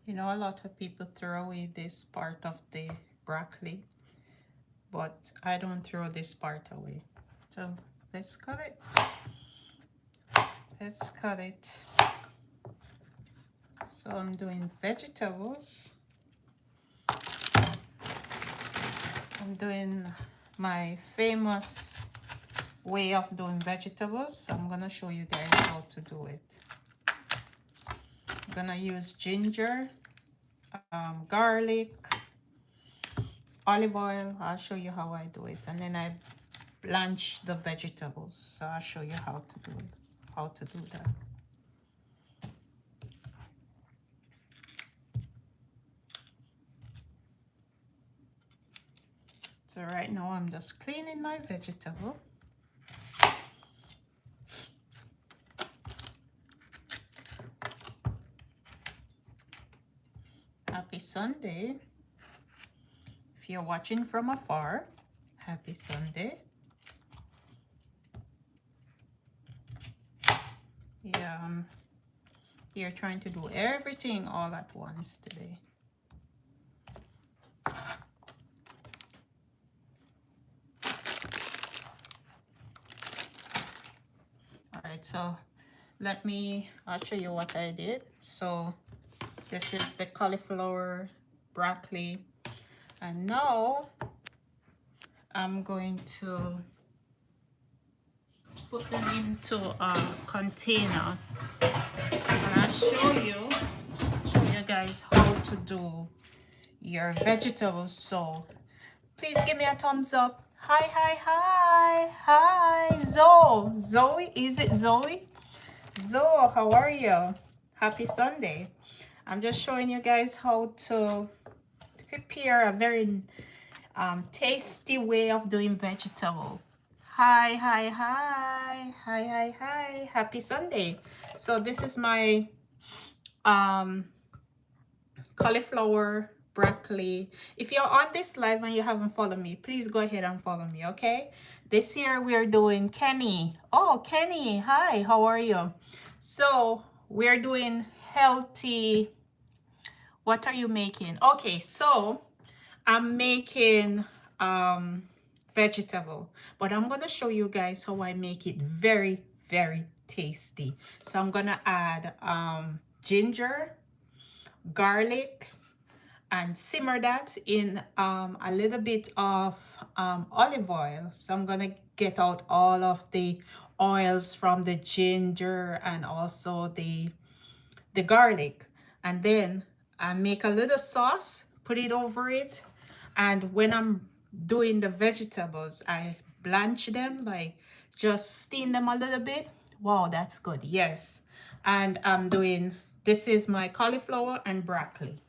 You know, a lot of people throw away this part of the broccoli, but I don't throw this part away. So let's cut it. Let's cut it. So I'm doing vegetables. I'm doing my famous way of doing vegetables. I'm gonna show you guys how to do it. I'm gonna use ginger, garlic, olive oil. I'll show you how I do it, and then I blanch the vegetables. So I'll show you how to do it, how to do that. So right now I'm just cleaning my vegetable. Happy Sunday. If you're watching from afar, happy Sunday. Yeah, I'm here trying to do everything all at once today. All right, so I'll show you what I did. So this is the cauliflower, broccoli, and now I'm going to put them into a container, and I'll show you guys how to do your vegetables. So please give me a thumbs up. Hi, Zoe, is it Zoe? Zoe, how are you? Happy Sunday. I'm just showing you guys how to prepare a very tasty way of doing vegetable. Hi, happy Sunday. So this is my cauliflower, broccoli. If you're on this live and you haven't followed me, please go ahead and follow me, okay? This year we are doing Kenny. Oh, Kenny, hi, how are you? So we're doing healthy. What are you making? Okay, so I'm making vegetable, but I'm gonna show you guys how I make it very, very tasty. So I'm gonna add ginger, garlic, and simmer that in a little bit of olive oil. So I'm gonna get out all of the oils from the ginger and also the garlic, and then I make a little sauce, put it over it, and when I'm doing the vegetables, I blanch them, like just steam them a little bit. Wow, that's good. Yes. And I'm doing, this is my cauliflower and broccoli.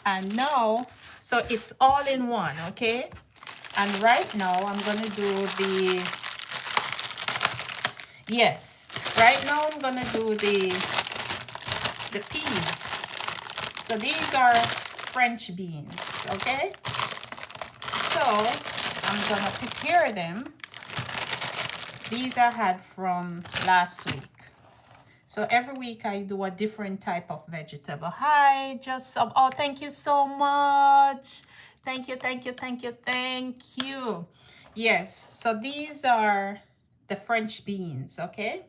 And now, so it's all in one, okay? And right now I'm gonna do the, yes, right now I'm gonna do the peas. So these are French beans, okay? So I'm gonna prepare them. These I had from last week. So every week I do a different type of vegetable. Hi, just oh, thank you so much. Thank you. Yes, so these are the French beans, okay?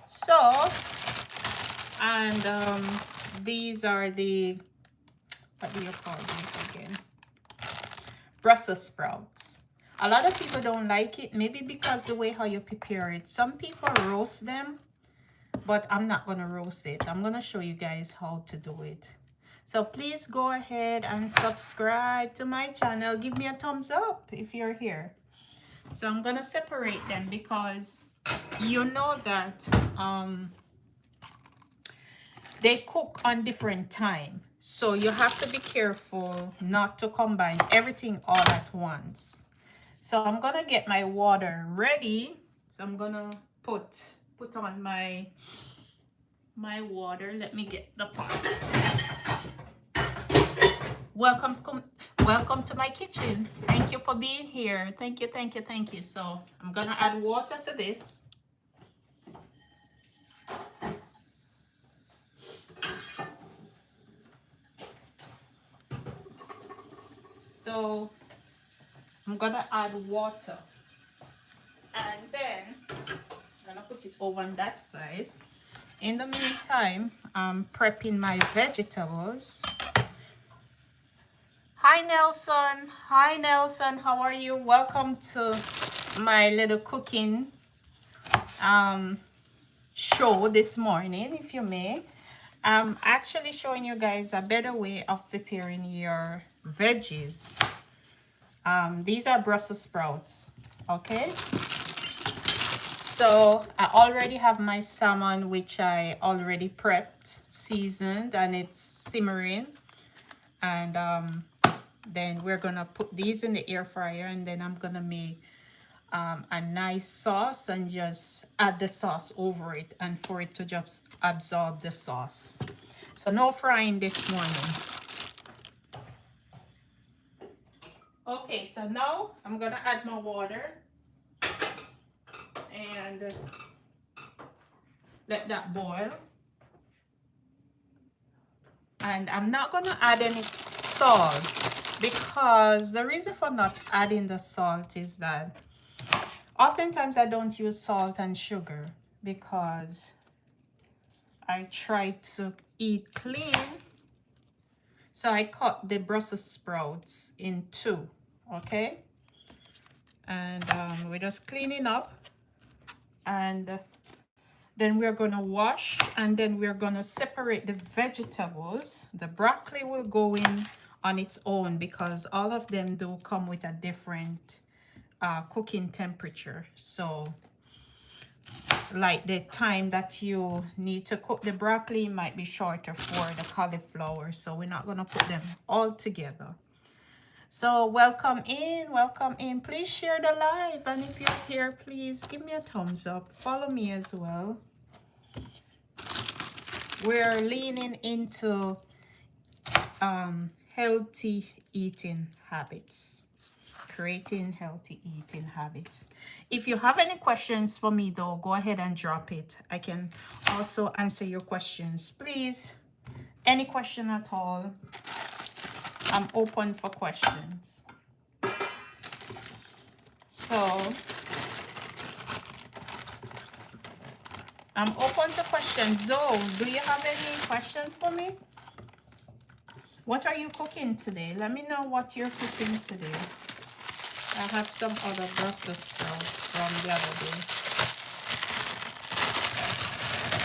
So, and these are the, what do you call these again? Brussels sprouts. A lot of people don't like it, maybe because the way how you prepare it. Some people roast them, but I'm not gonna roast it. I'm gonna show you guys how to do it. So please go ahead and subscribe to my channel. Give me a thumbs up if you're here. So I'm gonna separate them because you know that they cook on different time. So you have to be careful not to combine everything all at once. So I'm gonna get my water ready. So I'm gonna put on my water. Let me get the pot. Welcome to my kitchen. Thank you for being here. Thank you. So I'm gonna add water to this. So I'm gonna add water, and then I'm gonna put it over on that side. In the meantime, I'm prepping my vegetables. Hi Nelson. Hi Nelson, how are you? Welcome to my little cooking show this morning, if you may. I'm actually showing you guys a better way of preparing your veggies. These are Brussels sprouts, okay? So I already have my salmon, which I already prepped, seasoned, and it's simmering. And then we're gonna put these in the air fryer, and then I'm gonna make a nice sauce and just add the sauce over it, and for it to just absorb the sauce. So no frying this morning. Okay, so now I'm gonna add my water and let that boil. And I'm not gonna add any salt, because the reason for not adding the salt is that oftentimes I don't use salt and sugar because I try to eat clean. So I cut the Brussels sprouts in two, okay? And we're just cleaning up, and then we're gonna wash, and then we're gonna separate the vegetables. The broccoli will go in on its own because all of them do come with a different cooking temperature. So like the time that you need to cook the broccoli might be shorter for the cauliflower, so we're not gonna put them all together. So welcome in, please share the live, and if you're here, please give me a thumbs up, follow me as well. We're leaning into healthy eating habits, creating healthy eating habits. If you have any questions for me though, go ahead and drop it. I can also answer your questions. Please, any question at all, I'm open for questions. So I'm open to questions. Zoe, do you have any questions for me? What are you cooking today? Let me know what you're cooking today. I have some other Brussels sprouts from the other day.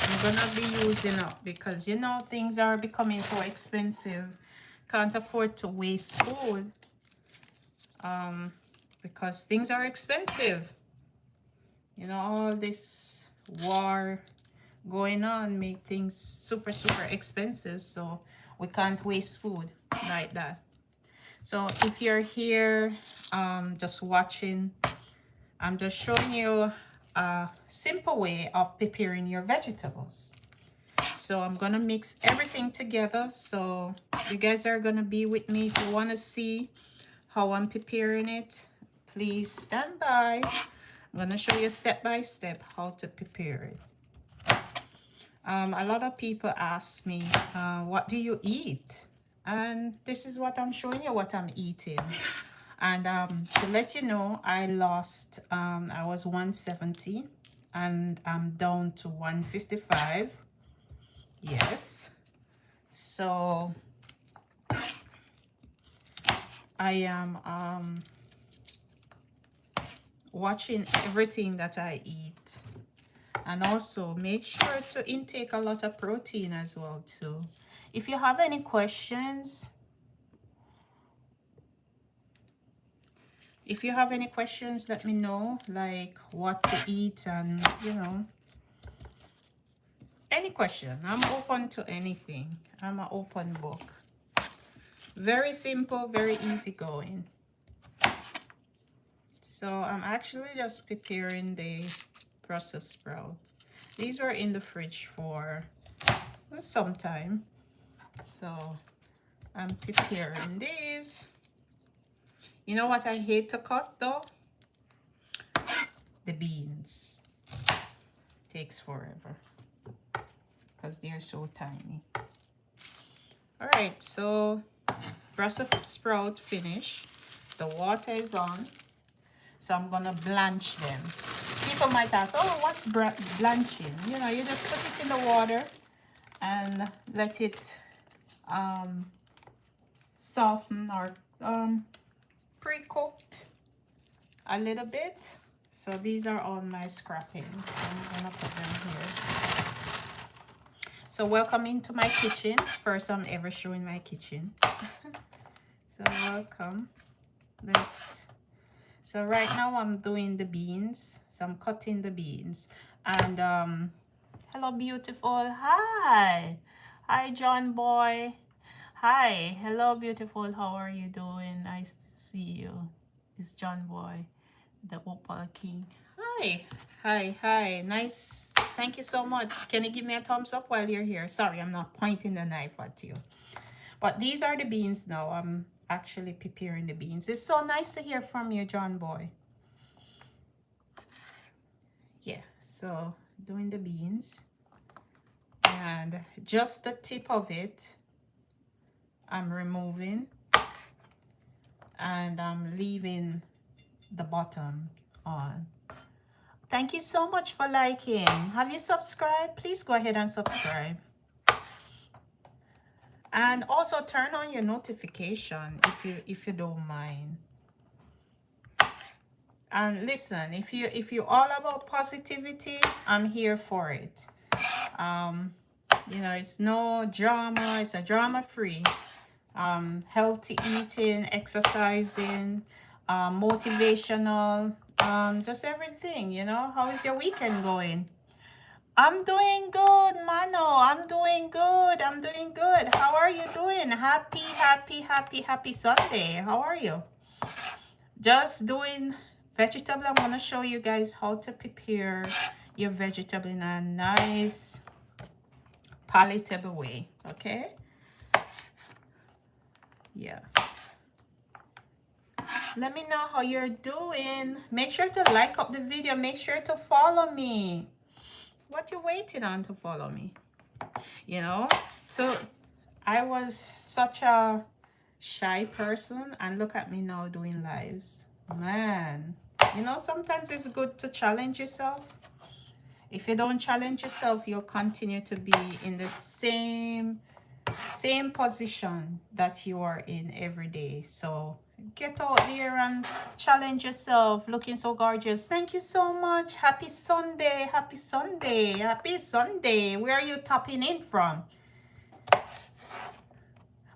I'm gonna be using up because, you know, things are becoming so expensive. Can't afford to waste food because things are expensive. You know, all this war going on make things super expensive, so we can't waste food like that. So if you're here just watching, I'm just showing you a simple way of preparing your vegetables. So I'm gonna mix everything together, so you guys are gonna be with me. If you want to see how I'm preparing it, please stand by. I'm gonna show you step by step how to prepare it. A lot of people ask me, what do you eat? And this is what I'm showing you, what I'm eating. And to let you know, I lost, I was 170 and I'm down to 155. Yes. So I am watching everything that I eat. And also make sure to intake a lot of protein as well too. If you have any questions, let me know, like what to eat and, you know, any question. I'm open to anything. I'm an open book. Very simple, very easy going. So I'm actually just preparing the Brussels sprout. These were in the fridge for some time. So I'm preparing these. You know what I hate to cut though? The beans. Takes forever because they're so tiny. All right, so Brussels sprout finish. The water is on. So I'm gonna blanch them. People might ask, oh, what's blanching? You know, you just put it in the water and let it soften or pre-cooked a little bit. So these are all my scrappings. I'm gonna put them here. So welcome into my kitchen. First I'm ever showing my kitchen. So welcome. So right now I'm doing the beans. So I'm cutting the beans. And hello beautiful. Hi. Hi John boy. Hi. Hello beautiful. How are you doing? Nice to see you. It's John boy, the Opal King. Hi. Hi. Nice. Thank you so much. Can you give me a thumbs up while you're here? Sorry, I'm not pointing the knife at you. But these are the beans now. I'm actually preparing the beans. It's so nice to hear from you, John boy. Yeah, so doing the beans. And just the tip of it, I'm removing. And I'm leaving the bottom on. Thank you so much for liking. Have you subscribed? Please go ahead and subscribe. And also turn on your notification if you don't mind. And listen, if you're all about positivity, I'm here for it. You know, it's no drama, it's a drama-free. Healthy eating, exercising, motivational, just everything, you know. How is your weekend going? I'm doing good, Mano. I'm doing good. I'm doing good. How are you doing? Happy Sunday. How are you? Just doing vegetable. I'm going to show you guys how to prepare your vegetable in a nice, palatable way. Okay? Yes. Let me know how you're doing. Make sure to like up the video. Make sure to follow me. What you waiting on to follow me? You know? So I was such a shy person, and look at me now doing lives. Man, you know, sometimes it's good to challenge yourself. If you don't challenge yourself, you'll continue to be in the same position that you are in every day. So get out there and challenge yourself. Looking so gorgeous. Thank you so much. Happy Sunday. Happy Sunday. Happy Sunday. Where are you tapping in from?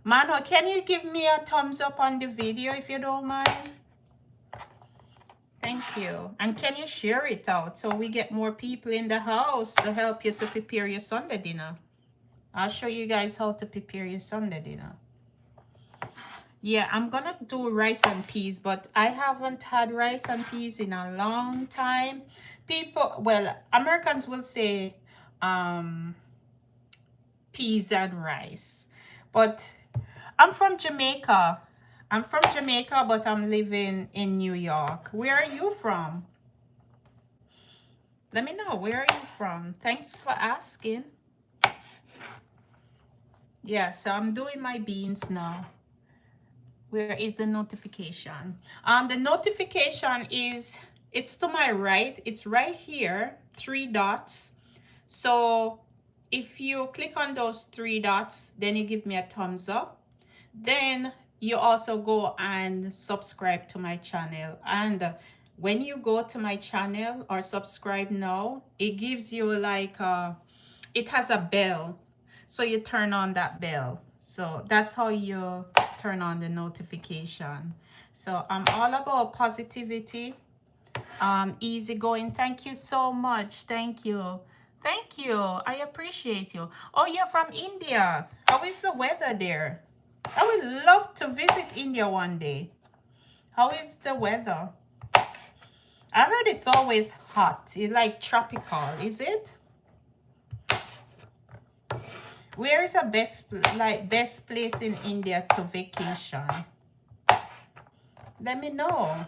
Mano, can you give me a thumbs up on the video if you don't mind? Thank you. And can you share it out so we get more people in the house to help you to prepare your Sunday dinner? I'll show you guys how to prepare your Sunday dinner. Yeah, I'm gonna do rice and peas, but I haven't had rice and peas in a long time. People, well, Americans will say peas and rice, but I'm from Jamaica. I'm from Jamaica, but I'm living in New York. Where are you from? Let me know. Where are you from? Thanks for asking. Yeah, so I'm doing my beans now. Where is the notification? The notification is, it's to my right. It's right here, 3 dots. So if you click on those 3 dots, then you give me a thumbs up. Then you also go and subscribe to my channel. And when you go to my channel or subscribe now, it gives you like it has a bell. So you turn on that bell. So that's how you turn on the notification. So I'm all about positivity, easygoing. Thank you so much. Thank you. Thank you. I appreciate you. Oh, you're from India. How is the weather there? I would love to visit India one day. How is the weather? I heard it's always hot. It's like tropical, is it? Where is the best place in India to vacation? Let me know.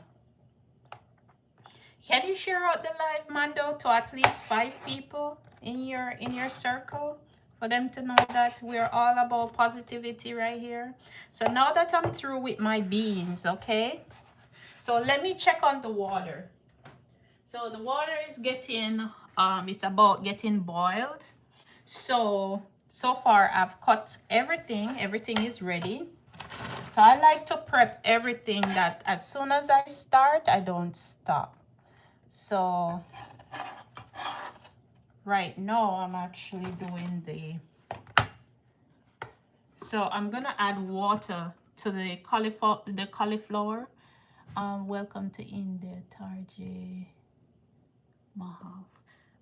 Can you share out the live, Mando, to at least 5 people in your circle? for them to know that we're all about positivity right here. So now that I'm through with my beans, okay, so let me check on the water. So the water is getting it's about getting boiled. So far I've cut everything is ready. So I like to prep everything that as soon as I start, I don't stop. So right now I'm actually doing so I'm gonna add water to the cauliflower. Welcome to India, Tarjay Mahal.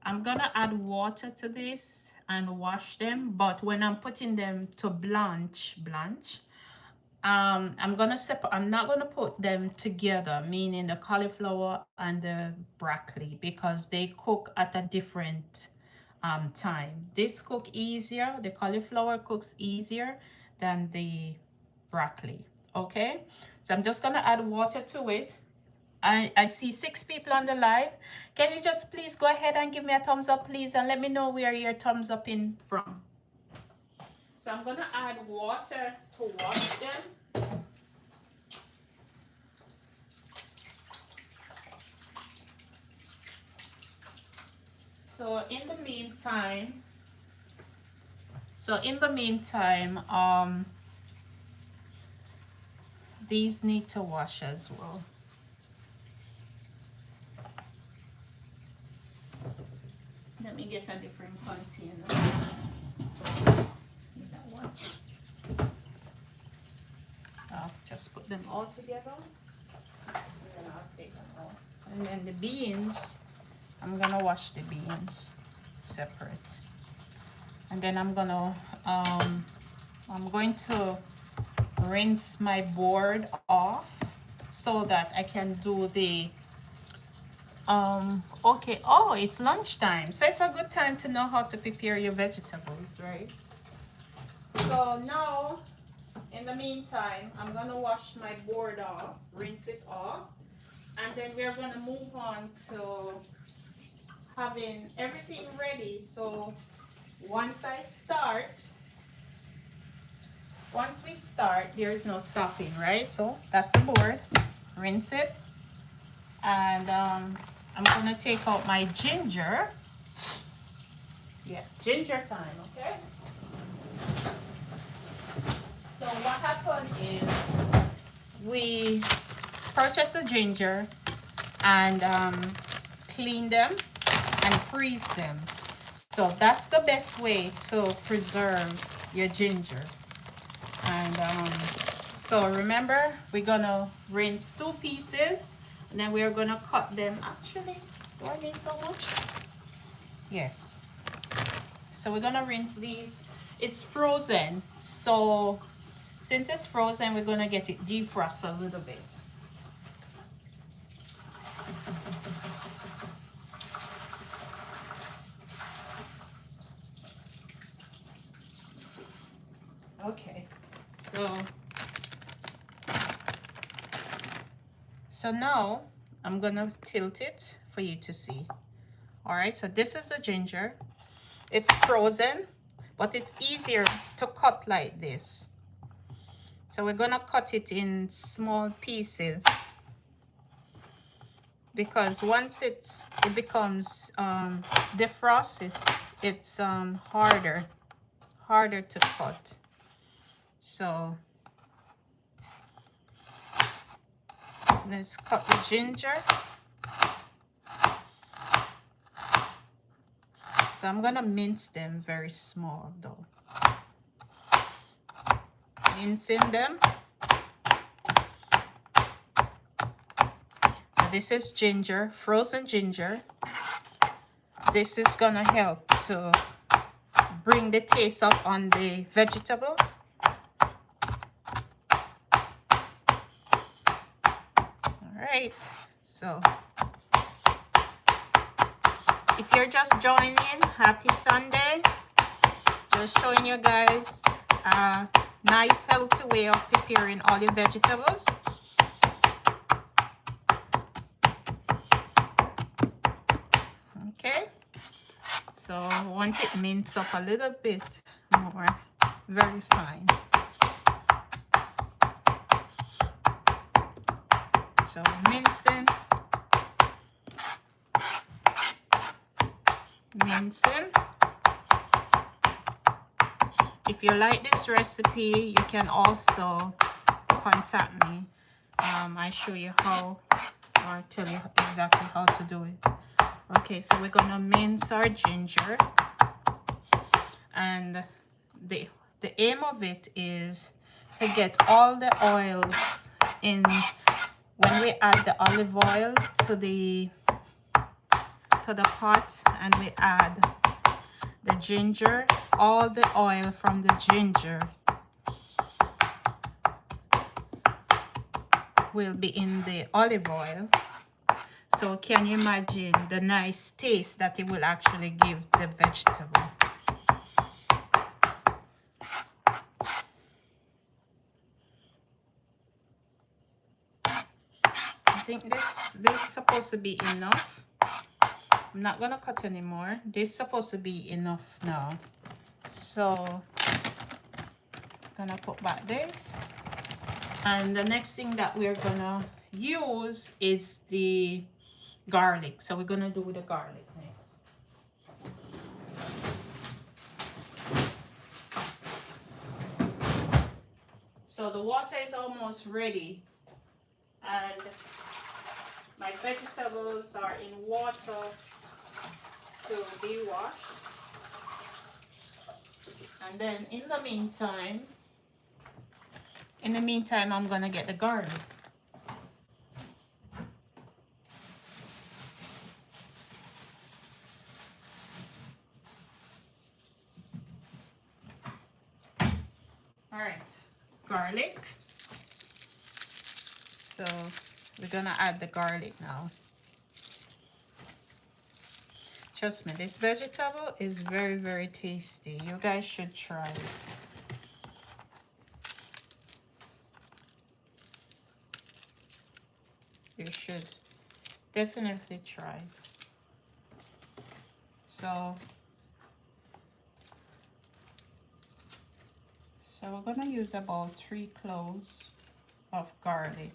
I'm gonna add water to this and wash them, but when I'm putting them to blanch, I'm not gonna put them together, meaning the cauliflower and the broccoli, because they cook at a different time. This cook easier, the cauliflower cooks easier than the broccoli. Okay, so I'm just gonna add water to it. I see 6 people on the live. Can you just please go ahead and give me a thumbs up, please, and let me know where your thumbs up in from. So I'm gonna add water to wash them. So in the meantime, these need to wash as well. Let me get a different container. That one. I'll just put them all together. And then I'll take them out. And then the beans, I'm gonna wash the beans separate. And then I'm going to rinse my board off so that I can do the okay, oh, it's lunchtime, so it's a good time to know how to prepare your vegetables, right? So now in the meantime, I'm gonna wash my board off, rinse it off, and then we're gonna move on to having everything ready. So once we start, there is no stopping, right? So that's the board, rinse it, and I'm gonna take out my ginger. Yeah, ginger time, okay? So what happened is we purchased the ginger and clean them and freeze them. So that's the best way to preserve your ginger. And so remember, we're gonna rinse 2 pieces, and then we're gonna cut them. Actually, do I need so much? Yes. So we're gonna rinse these. It's frozen, so since it's frozen, we're gonna get it defrost a little bit. Okay, so now I'm gonna tilt it for you to see. All right, so this is the ginger. It's frozen, but it's easier to cut like this. So we're gonna cut it in small pieces, because once it becomes defrost, it's harder to cut. So let's cut the ginger. So I'm gonna mince them very small though. Mincing them. So this is ginger, frozen ginger. This is gonna help to bring the taste up on the vegetables. All right, so if you're just joining, happy Sunday. Just showing you guys a nice healthy way of preparing all your vegetables. Okay, So I want it minced up a little bit more, very fine. So mincing. If you like this recipe, you can also contact me. I show you how, or tell you exactly how to do it. Okay, so we're gonna mince our ginger, and the aim of it is to get all the oils in. When we add the olive oil to the pot, and we add the ginger, all the oil from the ginger will be in the olive oil. So can you imagine the nice taste that it will actually give the vegetable? I think this is supposed to be enough. I'm not gonna cut anymore. This is supposed to be enough now. So I'm gonna put back this. And the next thing that we're gonna use is the garlic. So we're gonna do the garlic next. So the water is almost ready, and my vegetables are in water to be washed. And then in the meantime, I'm gonna get the garlic. All right, garlic. So we're gonna add the garlic now. Trust me, this vegetable is very, very tasty. You guys should try it. You should definitely try. So we're gonna use about 3 cloves of garlic.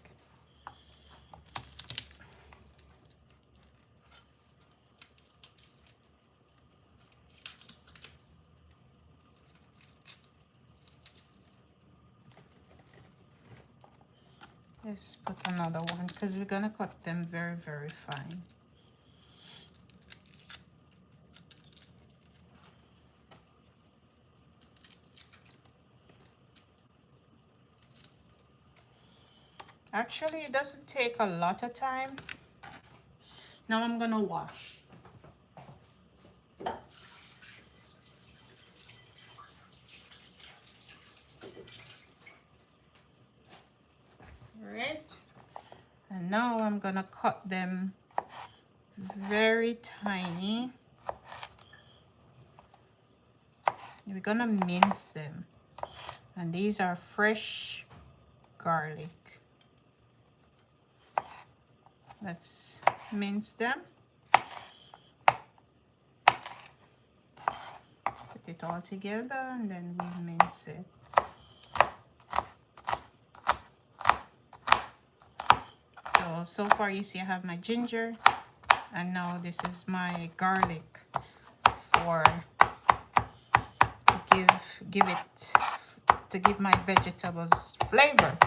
Let's put another one because we're gonna cut them very, very fine. Actually, it doesn't take a lot of time. Now I'm gonna wash. Right, and now I'm gonna cut them very tiny. We're gonna mince them, and these are fresh garlic. Let's mince them. Put it all together, and then we mince it. So far you see I have my ginger, and now this is my garlic for to give my vegetables flavor.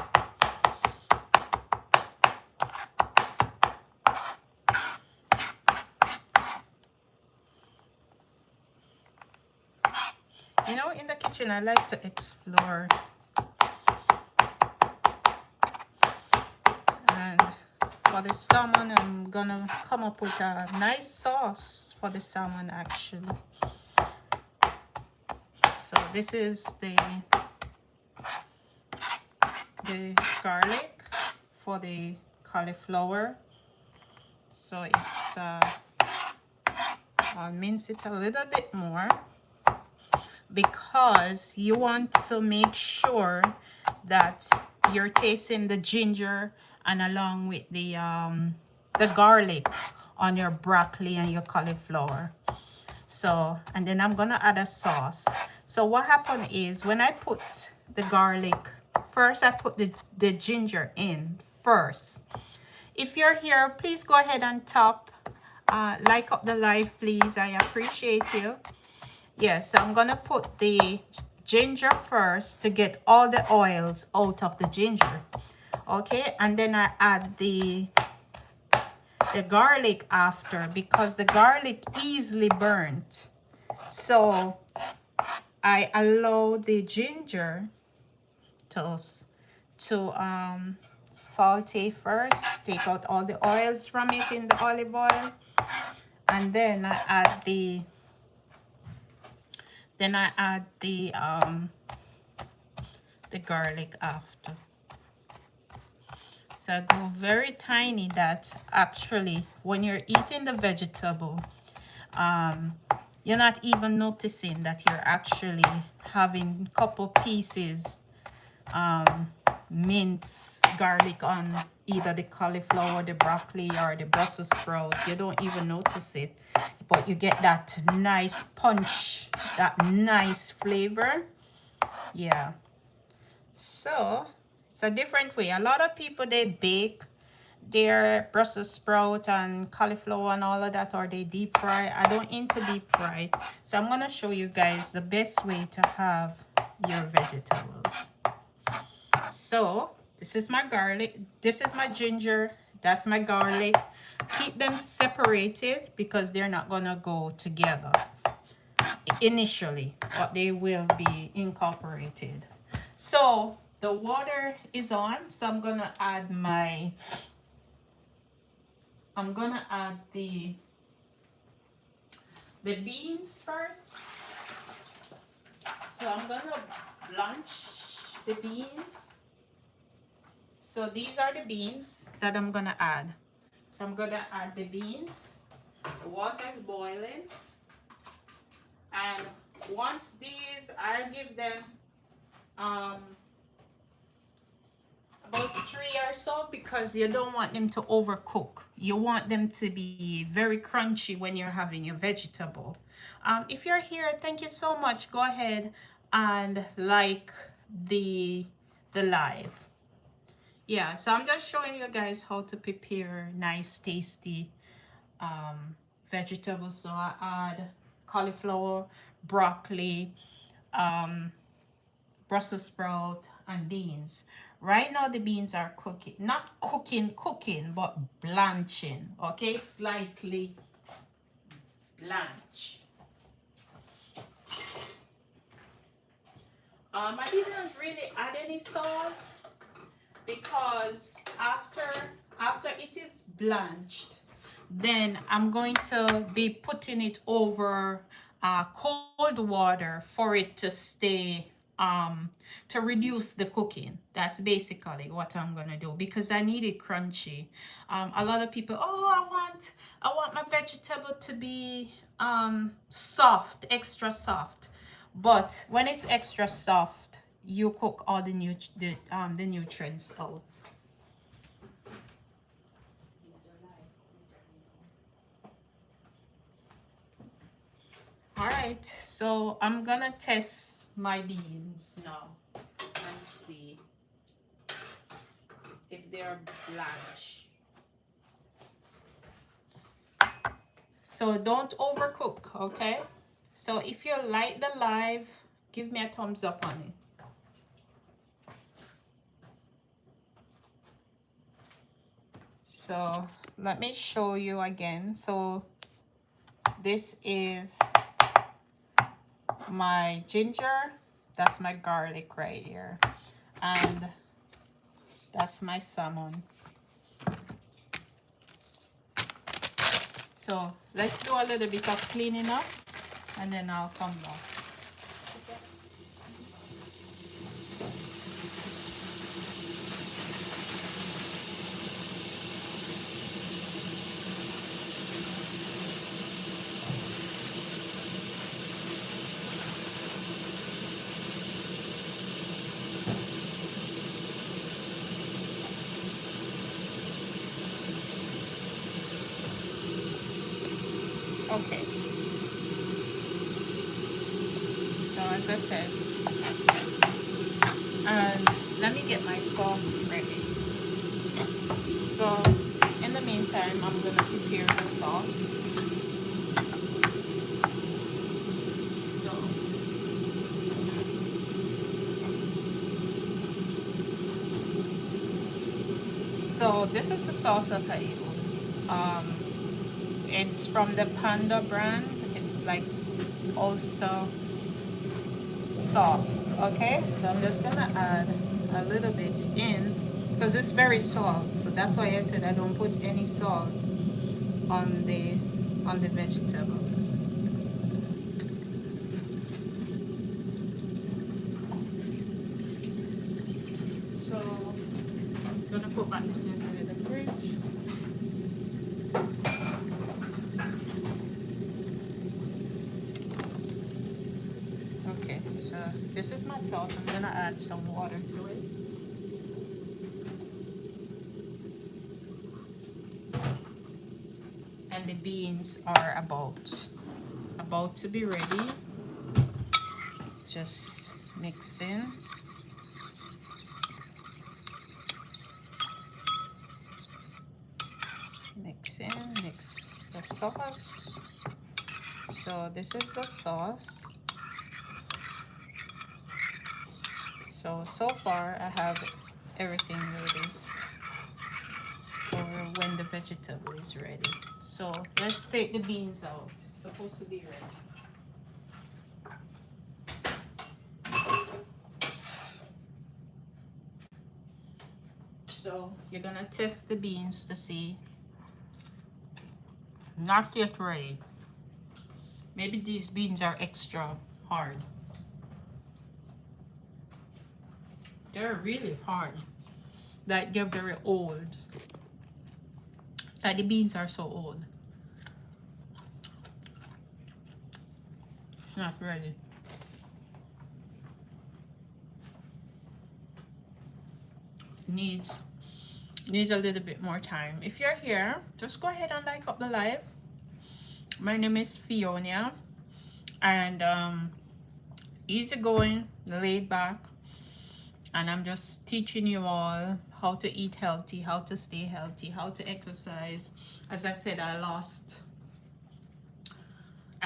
You know, in the kitchen I like to explore. For the salmon, I'm gonna come up with a nice sauce for the salmon actually. So this is the garlic for the cauliflower. So it's I'll mince it a little bit more because you want to make sure that you're tasting the ginger and along with the garlic on your broccoli and your cauliflower. So, and then I'm gonna add a sauce. So what happened is when I put the garlic, first I put the ginger in first. If you're here, please go ahead and like up the live, please. I appreciate you. Yes, I'm gonna put the ginger first to get all the oils out of the ginger. Okay, and then I add the garlic after, because the garlic easily burnt. So I allow the ginger to saute first, take out all the oils from it in the olive oil, and then I add the garlic after. So I go very tiny, that actually when you're eating the vegetable, you're not even noticing that you're actually having a couple pieces minced garlic on either the cauliflower, the broccoli, or the Brussels sprout. You don't even notice it, but you get that nice punch, that nice flavor. Yeah, so it's a different way. A lot of people, they bake their Brussels sprout and cauliflower and all of that, or they deep fry. I don't into deep fry, so I'm gonna show you guys the best way to have your vegetables. So this is my garlic, this is my ginger, that's my garlic. Keep them separated because they're not gonna go together initially, but they will be incorporated. So the water is on, so I'm gonna add the beans first. So I'm gonna blanch the beans. So these are the beans that I'm gonna add. So I'm gonna add the beans. The water is boiling. And once these, I give them about 3 or so, because you don't want them to overcook. You want them to be very crunchy when you're having your vegetable. If you're here, thank you so much. Go ahead and like the live. Yeah, so I'm just showing you guys how to prepare nice tasty vegetables. So I add cauliflower, broccoli, Brussels sprout, and beans. Right now the beans are cooking, not cooking, but blanching. Okay, slightly blanch. I didn't really add any salt, because after it is blanched, then I'm going to be putting it over cold water for it to stay to reduce the cooking. That's basically what I'm gonna do, because I need it crunchy. A lot of people, oh, I want my vegetable to be soft, extra soft. But when it's extra soft, you cook all the nutrients out. All right, so I'm gonna test my beans now and see if they're blanch. So don't overcook, okay? So if you like the live, give me a thumbs up on it. So let me show you again. So this is my ginger, that's my garlic right here, and that's my salmon. So let's do a little bit of cleaning up, and then I'll come back. Okay. as I said, and let me get my sauce ready. So in the meantime, I'm gonna prepare the sauce. So this is the sauce that I use. It's from the Panda brand. It's like Ulster sauce. Okay, so I'm just gonna add a little bit in because it's very salt. So that's why I said I don't put any salt on the vegetables. So I'm gonna put back this inside the fridge. Okay, so this is my sauce. I'm gonna add some water to it. And the beans are about to be ready. Just mix in. Mix the sauce. So this is the sauce. So far I have everything ready for when the vegetable is ready. So let's take the beans out. It's supposed to be ready. So you're gonna test the beans to see. Not yet ready. Maybe these beans are extra hard. They're really hard. Like they're very old. Like the beans are so old. It's not ready. Needs a little bit more time. If you're here, just go ahead and like up the live. My name is Fiona, and easygoing, laid back, and I'm just teaching you all how to eat healthy, how to stay healthy, how to exercise. As I said, I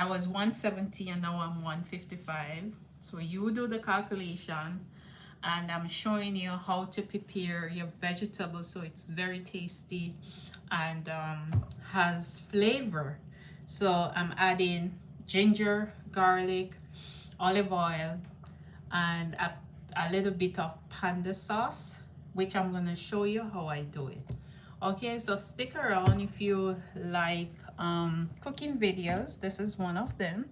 was 170 and now I'm 155. So you do the calculation, and I'm showing you how to prepare your vegetables so it's very tasty and has flavor. So I'm adding ginger, garlic, olive oil, and a little bit of panda sauce, which I'm going to show you how I do it. Okay, so stick around if you like cooking videos. This is one of them.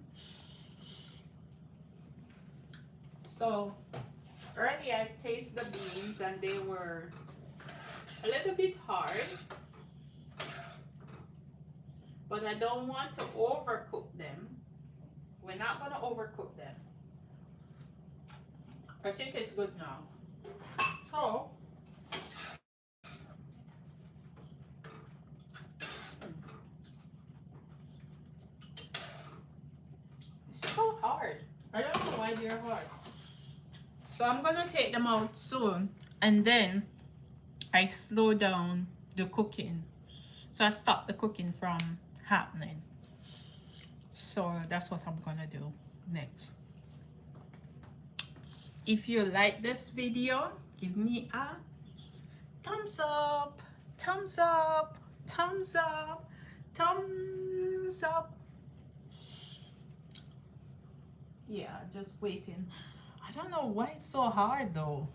So earlier I tasted the beans and they were a little bit hard, but I don't want to overcook them. We're not going to overcook them. I think it's good now. So it's so hard. I don't know why they're hard. So I'm gonna take them out soon, and then I slow down the cooking. So I stop the cooking from happening. So that's what I'm gonna do next. If you like this video, give me a thumbs up, thumbs up, thumbs up, thumbs up. Yeah, just waiting. I don't know why it's so hard though.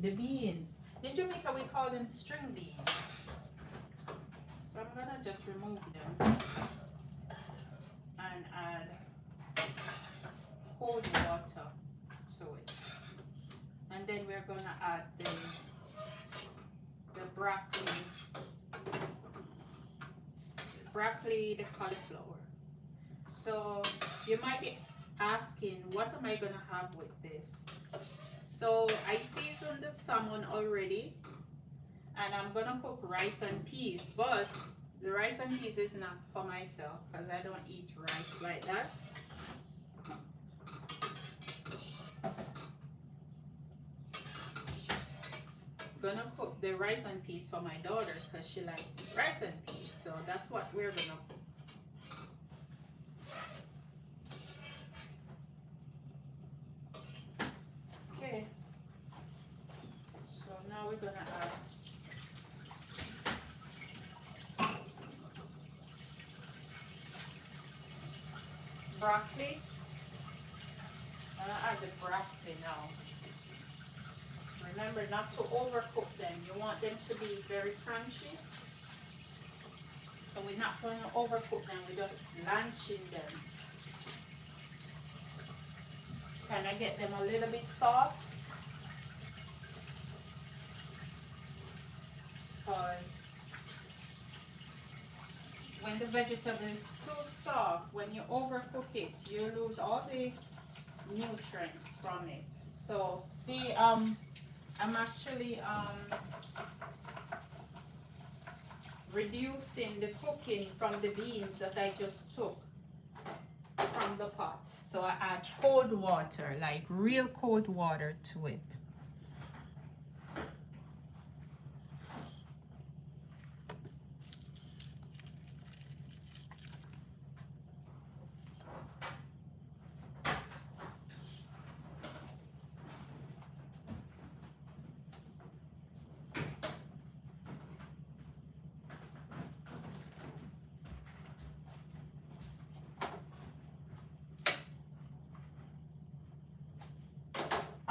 The beans. In Jamaica we call them string beans. So I'm gonna just remove them and add cold water to it. And then we're gonna add the broccoli, the cauliflower. So you might be asking, what am I gonna have with this? So I seasoned the salmon already, and I'm gonna cook rice and peas, but the rice and peas is not for myself because I don't eat rice like that. rice and peas for my daughter because she likes rice and peas. So that's what we're gonna put. Okay. So now we're gonna add broccoli. I'm gonna add the broccoli now. Remember not to overcook them. You want them to be very crunchy. So we're not going to overcook them. We're just blanching them. Kind of get them a little bit soft. Because when the vegetable is too soft, when you overcook it, you lose all the nutrients from it. So see, I'm actually reducing the cooking from the beans that I just took from the pot. So I add cold water, like real cold water to it.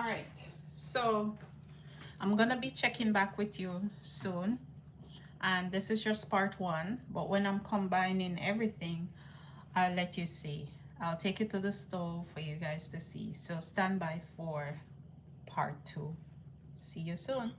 All right, so I'm gonna be checking back with you soon, and this is just part one, but when I'm combining everything, I'll let you see. I'll take it to the stove for you guys to see, so stand by for part two. See you soon.